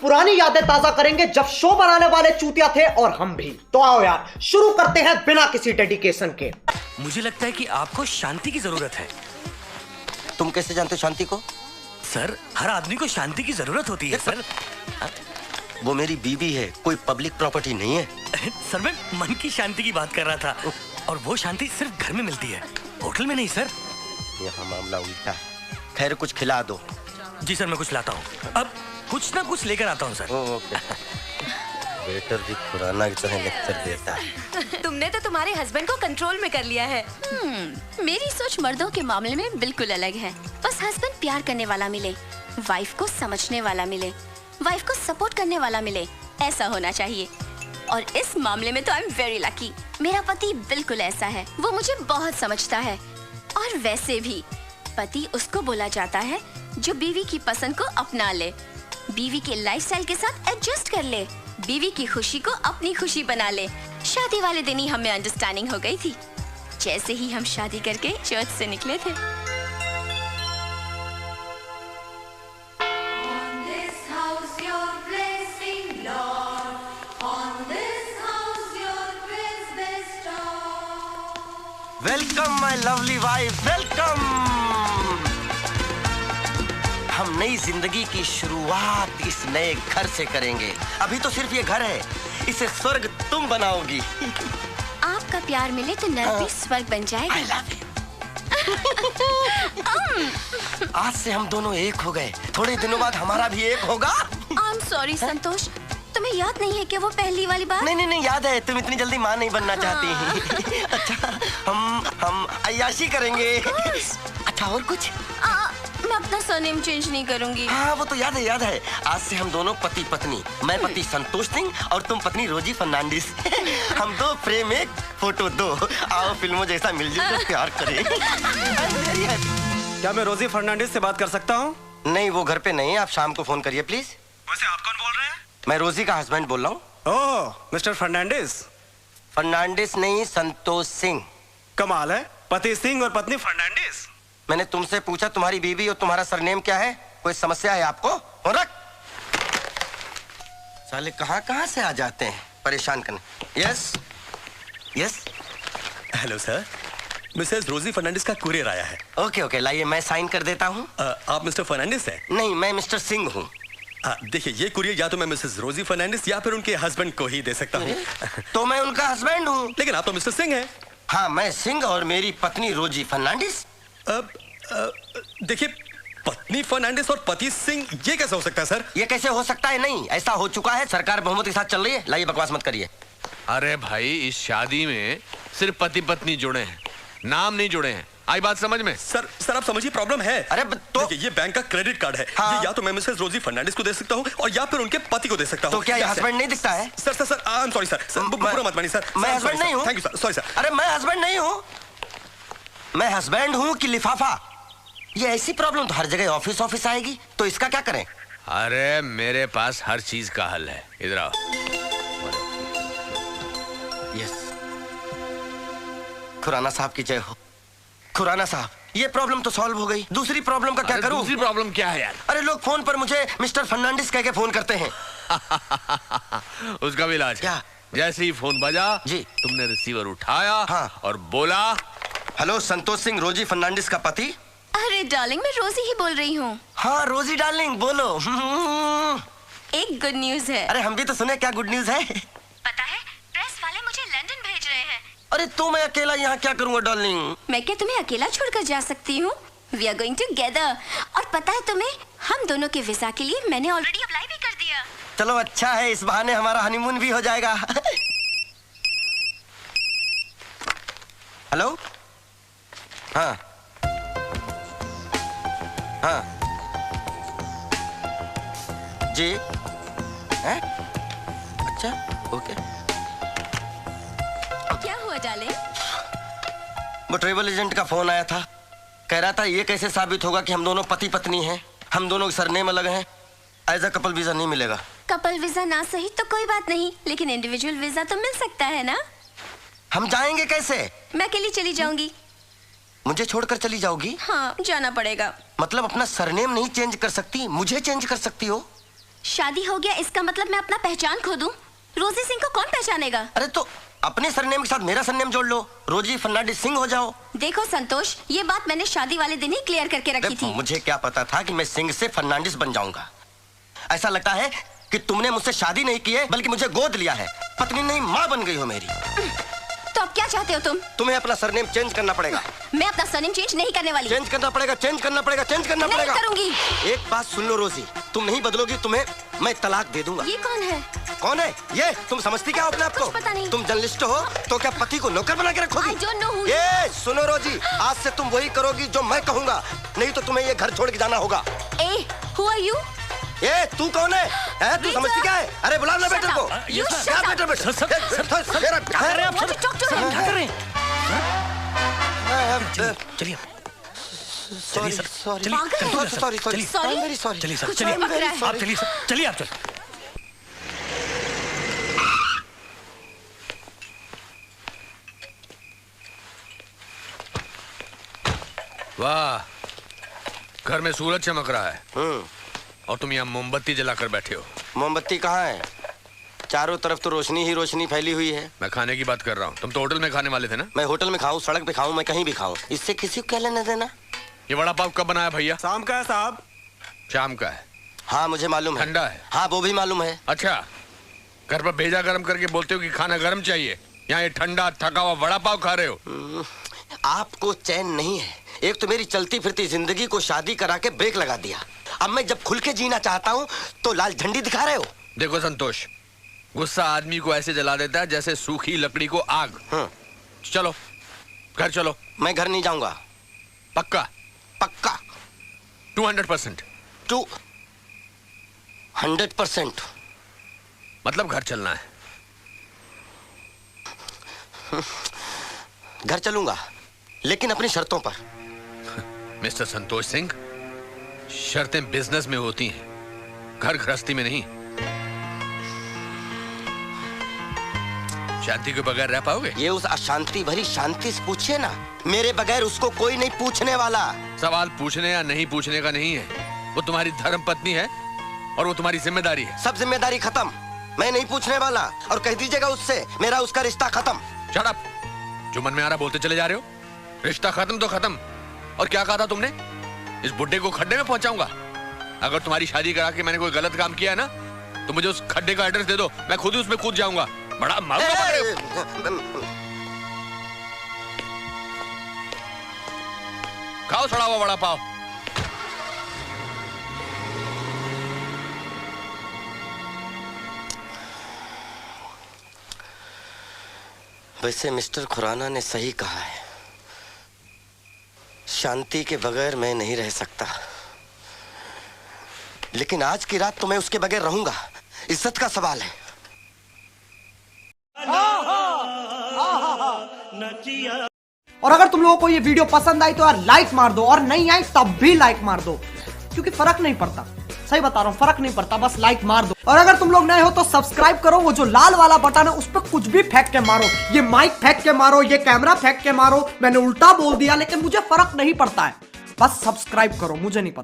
पुरानी यादें ताजा करेंगे जब शो बनाने वाले चूतिया थे और हम भी। तो आओ यार, शुरू करते हैं बिना किसी डेडिकेशन के। मुझे लगता है कि आपको शांति की जरूरत है। तुम कैसे जानते हो शांति को? सर, हर आदमी को शांति की जरूरत होती है सर। वो मेरी बीवी है, कोई पब्लिक प्रॉपर्टी नहीं है। सर, मैं मन की शांति की बात कर रहा था, और वो शांति सिर्फ घर में मिलती है, होटल में नहीं सर। यहाँ मामला उल्टा है। खैर, कुछ खिला दो। जी सर, मैं कुछ लाता हूँ। अब कुछ ना कुछ लेकर आता हूँ सर। ओके। वेटर भी पुराना की तरह लेक्चर देता है। तुमने तो तुम्हारे हस्बैंड को कंट्रोल में कर लिया है। मेरी सोच मर्दों के मामले में बिल्कुल अलग है। बस हस्बैंड प्यार करने वाला मिले, वाइफ को समझने वाला मिले, वाइफ को सपोर्ट करने वाला मिले, ऐसा होना चाहिए। और इस मामले में तो आई एम वेरी लकी। मेरा पति बिल्कुल ऐसा है, वो मुझे बहुत समझता है। और वैसे भी पति उसको बोला जाता है जो बीवी की पसंद को अपना ले, बीवी के लाइफस्टाइल के साथ एडजस्ट कर ले, बीवी की खुशी को अपनी खुशी बना ले। शादी वाले दिन ही हमें अंडरस्टैंडिंग हो गई थी, जैसे ही हम शादी करके चर्च से निकले थे। Welcome my lovely wife, welcome. हम नई जिंदगी की शुरुआत इस नए घर से करेंगे। अभी तो सिर्फ ये घर है, इसे स्वर्ग तुम बनाओगी। आपका प्यार मिले तो नर्क भी स्वर्ग बन जाएगा। I love you। आज से हम दोनों एक हो गए, थोड़े दिनों बाद हमारा भी एक होगा। आई एम सॉरी संतोष, तुम्हें याद नहीं है कि वो पहली वाली बात? नहीं याद है। तुम इतनी जल्दी माँ नहीं बनना चाहती। अच्छा, हम अय्याशी करेंगे। अच्छा, और कुछ? मैं अपना सरनेम चेंज नहीं करूंगी। हाँ, वो तो याद है। आज से हम दोनों पति पत्नी। मैं पति संतोष सिंह और तुम पत्नी रोजी फर्नांडिस। हम दो फ्रेम एक फोटो दो। आओ फिल्मों जैसा मिलजुल कर प्यार करें। क्या मैं रोजी फर्नांडिस से बात कर सकता हूँ? नहीं, वो घर पे नहीं है। आप शाम को फोन करिए प्लीज। वैसे आप कौन बोल रहे हैं? मैं रोजी का हस्बैंड बोल रहा हूँ। ओह, मिस्टर फर्नांडिस। फर्नांडिस नहीं, संतोष सिंह। कमाल है, पति सिंह और पत्नी फर्नांडिस। मैंने तुमसे पूछा तुम्हारी बीवी और तुम्हारा सरनेम क्या है? कोई समस्या है आपको? हो रख। साले कहाँ से आ जाते हैं परेशान करने। यस। हेलो सर, मिसेस रोजी फर्नांडिस का कुरियर आया है। ओके, लाइए मैं साइन कर देता हूँ। आप मिस्टर फर्नांडिस हैं? नहीं, मैं मिस्टर सिंह हूँ। देखिए, ये कुरियर या तो मैं मिसेस रोजी फर्नांडिस या फिर उनके हस्बैंड को ही दे सकता हूँ। तो मैं उनका हस्बैंड हूँ। लेकिन आप तो मिस्टर सिंह हैं। हाँ, मैं सिंह और मेरी पत्नी रोजी फर्नांडिस। देखिए, पत्नी फर्नांडिस और पति सिंह, ये कैसे हो सकता है सर? ये कैसे हो सकता है? नहीं, ऐसा हो चुका है। सरकार बहुमत के साथ चल रही है। लाइए, बकवास मत करिए। अरे भाई, इस शादी में सिर्फ पति पत्नी जुड़े हैं, नाम नहीं जुड़े हैं। आई बात समझ में? सर आप समझिए, प्रॉब्लम है। अरे तो देखिए, ये बैंक का क्रेडिट कार्ड है। हाँ। ये या तो मैं मिसेस रोजी फर्नांडिस को दे सकता हूँ और या फिर उनके पति को दे सकता हूँ। तो क्या ये हस्बैंड नहीं दिखता है? Sir I am sorry sir, बुरा मत मानिए सर। मैं हस्बैंड नहीं हूँ। Thank you sir, sorry sir. अरे मैं हस्बैंड नहीं हूँ। मैं हस्बैंड हूँ कि लिफाफा? ये ऐसी प्रॉब्लम तो हर जगह ऑफिस आएगी, तो इसका क्या करें? अरे मेरे पास हर चीज का हल है, इधर आओ। यस। खुराना साहब की जय हो। खुराना साहब, ये प्रॉब्लम तो सॉल्व हो गई। दूसरी प्रॉब्लम का क्या करूं? दूसरी प्रॉब्लम क्या है यार? अरे लोग फोन पर मुझे मिस्टर फर्नांडिस कह के फोन करते हैं। उसका भी इलाज क्या? जैसे ही फोन बजा जी, तुमने रिसीवर उठाया। हाँ। और बोला, हेलो, संतोष सिंह रोजी फर्नांडिस का पति। अरे डार्लिंग, मैं रोजी ही बोल रही हूँ। हाँ रोजी डार्लिंग, बोलो। एक गुड न्यूज है। अरे हम भी तो सुने, क्या गुड न्यूज है? पता है, प्रेस वाले मुझे लंदन भेज रहे हैं। अरे तो मैं अकेला यहाँ क्या करूँगा डार्लिंग? मैं क्या तुम्हें अकेला छोड़कर जा सकती हूँ? We are going together. और पता है तुम्हें, हम दोनों के वीजा के लिए मैंने ऑलरेडी अप्लाई भी कर दिया। चलो अच्छा है, इस बहाने हमारा हनीमून भी हो जाएगा। हेलो। हाँ जी। हैं? अच्छा, ओके। क्या हुआ डार्लिंग? वो ट्रेवल एजेंट का फोन आया था, कह रहा था ये कैसे साबित होगा कि हम दोनों पति पत्नी हैं, हम दोनों के सरनेम अलग हैं, एज अ कपल वीजा नहीं मिलेगा। कपल वीजा ना सही तो कोई बात नहीं, लेकिन इंडिविजुअल वीजा तो मिल सकता है ना? हम जाएंगे कैसे? मैं अकेली चली जाऊंगी। मुझे छोड़कर चली जाओगी? हाँ, जाना पड़ेगा। मतलब अपना सरनेम नहीं चेंज कर सकती, मुझे चेंज कर सकती हो? शादी हो गया इसका मतलब मैं अपना पहचान खो दूं? रोजी सिंह को कौन पहचानेगा? अरे तो अपने सरनेम के साथ मेरा सरनेम जोड़ लो, रोजी फर्नांडिस सिंह हो जाओ। देखो संतोष, ये बात मैंने शादी वाले दिन ही क्लियर करके रखी थी। मुझे क्या पता था कि मैं सिंह से फर्नांडिस बन जाऊंगा। ऐसा लगता है कि तुमने मुझसे शादी नहीं की है बल्कि मुझे गोद लिया है। पत्नी नहीं माँ बन गई हो मेरी। तो अब क्या चाहते हो तुम? तुम्हें अपना सरनेम चेंज करना पड़ेगा। मैं अपना सरनेम चेंज नहीं करने वाली। चेंज करना पड़ेगा, चेंज करना पड़ेगा, चेंज करना नहीं पड़ेगा। करूंगी। एक बात सुन लो रोजी, तुम नहीं बदलोगी तुम्हें मैं तलाक दे दूंगा। ये कौन है? कौन है ये? तुम समझती क्या हो अपने आप को? कुछ पता नहीं। तुम जर्नलिस्ट हो तो क्या पति को नौकर बना के रखोगी? I don't know who ये सुनो रोजी, आज से तुम वही करोगी जो मैं कहूंगा, नहीं तो तुम्हें ये घर छोड़ के जाना होगा। ए, who are you? ए तू कौन है? तू समझती क्या है? अरे बुला ना बेटे को। You shut क्या up. बेटे बेटे? सर, क्या कर रहे हैं आप? Want to talk to him? क्या कर रहे हैं? चलिए सॉरी सर, सॉरी चलिए, sorry sorry Sorry? Very sorry. चलिए सर, कुछ चलिए और पक रहा है। आप चलिए सर, चलिए आप चलिए। वाह, घर में सूरज चमक रहा है और तुम यहाँ मोमबत्ती जलाकर बैठे हो। मोमबत्ती कहाँ है? चारों तरफ तो रोशनी ही रोशनी फैली हुई है। मैं खाने की बात कर रहा हूँ। तुम तो होटल में खाने वाले थे ना? मैं होटल में खाऊं, सड़क पे खाऊं, मैं कहीं भी खाऊं, इससे किसी को क्या लेना देना? ये वड़ा पाव कब बनाया भैया? शाम का है साहब। शाम का है। हाँ मुझे मालूम है। ठंडा है? हाँ वो भी मालूम है। अच्छा, घर पर भेजा गरम करके बोलते हो कि खाना गरम चाहिए, यहाँ ये ठंडा थका हुआ वड़ा पाव खा रहे हो। आपको चैन नहीं है। एक तो मेरी चलती फिरती जिंदगी को शादी करा के ब्रेक लगा दिया। अब मैं जब खुल के जीना चाहता हूँ तो लाल झंडी दिखा रहे हो। देखो संतोष, गुस्सा आदमी को ऐसे जला देता है जैसे सूखी लकड़ी को आग। चलो घर चलो। मैं घर नहीं जाऊंगा। पक्का? पक्का 200%। 200%। मतलब घर चलना है? घर चलूंगा लेकिन अपनी शर्तों पर। मिस्टर संतोष सिंह, शर्तें बिजनेस में होती हैं, घर गृहस्थी में नहीं। शांति के बगैर रह पाओगे? ये उस अशांति भरी शांति से पूछिए ना, मेरे बगैर उसको कोई नहीं पूछने वाला। सवाल पूछने या नहीं पूछने का नहीं है, वो तुम्हारी धर्म पत्नी है और वो तुम्हारी जिम्मेदारी है। सब जिम्मेदारी खत्म, मैं नहीं पूछने वाला। और कह दीजिएगा उससे मेरा उसका रिश्ता खत्म। शट अप, जो मन में आ रहा बोलते चले जा रहे हो। रिश्ता खत्म तो खत्म। और क्या कहा था तुमने? इस बुड्ढे को खड्डे में पहुंचाऊंगा। अगर तुम्हारी शादी करा के मैंने कोई गलत काम किया है ना, तो मुझे उस खड्डे का एड्रेस दे दो, मैं खुद ही उसमें कूद जाऊंगा। बड़ा मालूम पड़ रहे हो। खाओ सड़ा हुआ वड़ा पाव। वैसे मिस्टर खुराना ने सही कहा है, शांति के बगैर मैं नहीं रह सकता। लेकिन आज की रात तो मैं उसके बगैर रहूंगा। इज्जत का सवाल है। और अगर तुम लोगों को ये वीडियो पसंद आई तो यार लाइक मार दो, और नहीं आई तब भी लाइक मार दो, क्योंकि फर्क नहीं पड़ता। सही बता रहा हूं, फर्क नहीं पड़ता, बस लाइक मार दो। और अगर तुम लोग नए हो तो सब्सक्राइब करो। वो जो लाल वाला बटन है उस पर कुछ भी फेंक के मारो, ये माइक फेंक के मारो, ये कैमरा फेंक के मारो। मैंने उल्टा बोल दिया लेकिन मुझे फर्क नहीं पड़ता है, बस सब्सक्राइब करो, मुझे नहीं पता।